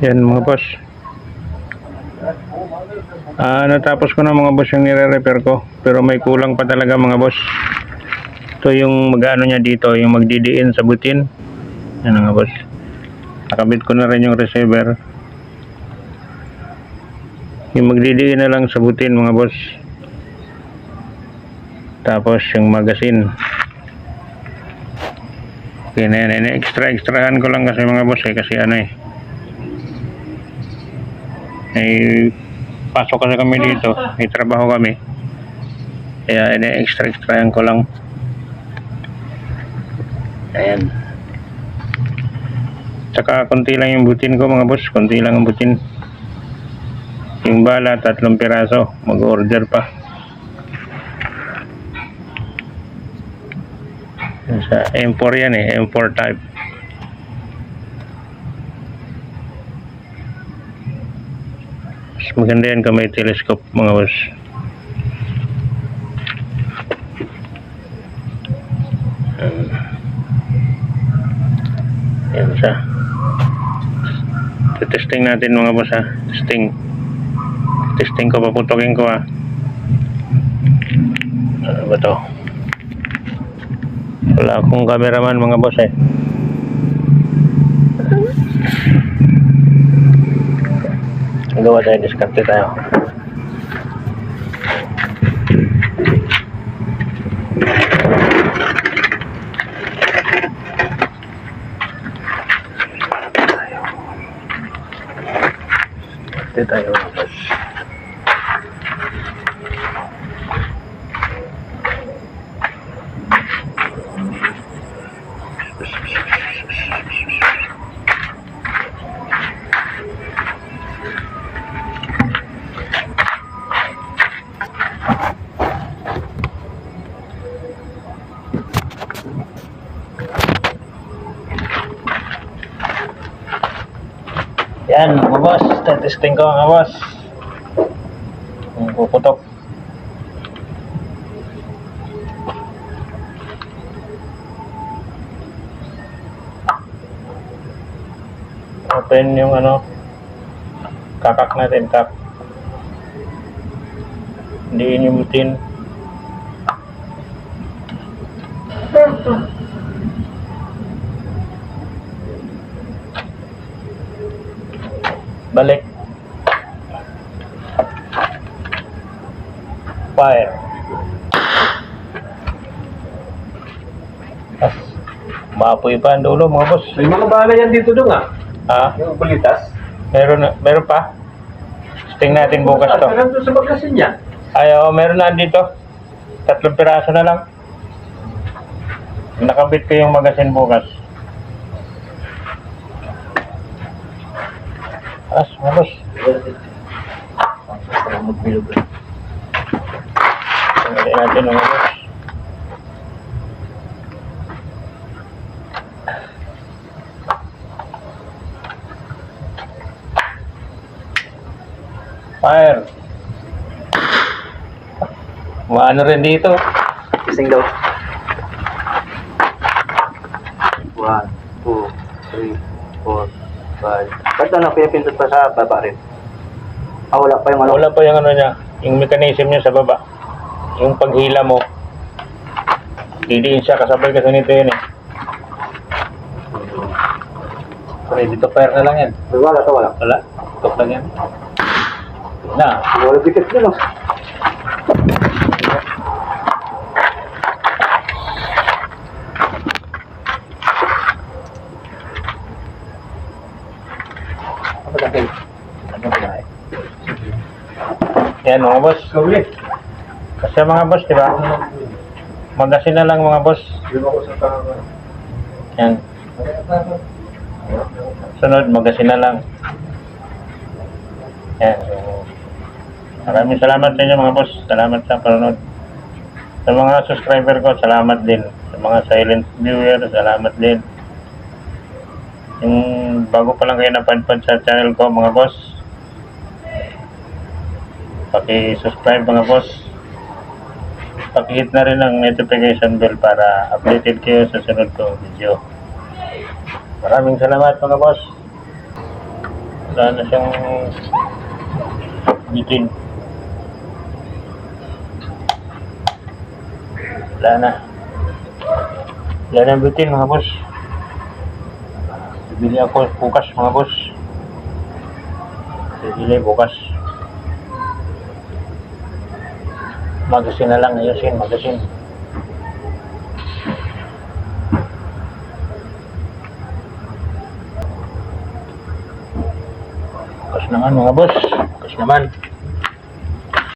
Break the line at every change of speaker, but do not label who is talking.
Yan mga boss. Natapos ko na mga boss yung nire-repair ko, pero may kulang pa talaga mga boss. Ito yung mag-ano niya dito, yung magdidiin sa butin. Yan mga boss. Nakabit ko na rin yung receiver. Yung magdidiin na lang sa butin mga boss. Tapos yung magazine. Okay na yan. Extrahan ko lang kasi mga boss kasi pasok kasi kami dito, may trabaho kami, kaya extrahan ko lang. Ayan, tsaka konti lang yung butin ko mga boss, konti lang ang butin. Yung bala 3 piraso, mag-order pa sa M4 yan M4 type. Maganda yan kung may telescope mga boss. Yan siya. Testing natin mga boss testing ko, paputokin ko ano ba to? Wala akong cameraman mga boss gawa tayo, diskarte tayo. Diskarte tayo. Yan mga boss, testing ko mga boss. Puputok. Open yung kakak natin, Hindiin yung butin. Balik. Fire. Maapoy pa ang dulo mga boss.
May mga bala yan dito dong yung bulitas.
Meron pa. Testing natin bukas to.
Nandun sa magkasin niya.
Meron na dito. 3 piraso na lang. Nakabit ko yung magazine bukas. Malos. Hindi natin ang malos. Fire. Maano rin dito.
Ising daw. 1, 2, 3, 4, 5. Ba't na pinapindot pa sa baba rin? Wala pa yung
Wala pa yung niya, yung mechanism niya sa baba. Yung paghila mo, didiin siya, kasabay kasi nito yun dito fire na lang yan.
Wala to, wala.
Wala, stop lang yan. Na.
Wala bigat nyo, no?
Yan mga boss. Kasi mga boss, diba? Magazine na lang mga boss. Yan. Sunod, magazine na lang. Yan. Maraming salamat sa inyo mga boss. Salamat sa panonood. Sa mga subscriber ko, salamat din. Sa mga silent viewer, salamat din. Yung bago pa lang kayo napadpad sa channel ko mga boss, paki-subscribe mga boss. Pakihit na rin ang notification bell para updated kayo sa sunod kong video. Maraming salamat mga boss. Wala na siyang bitin. Wala na. Wala na bitin mga boss. Bibili ako bukas mga boss. Bibili bukas. Magasin na lang, ayusin, magasin. Bukas naman mga boss. Bukas naman.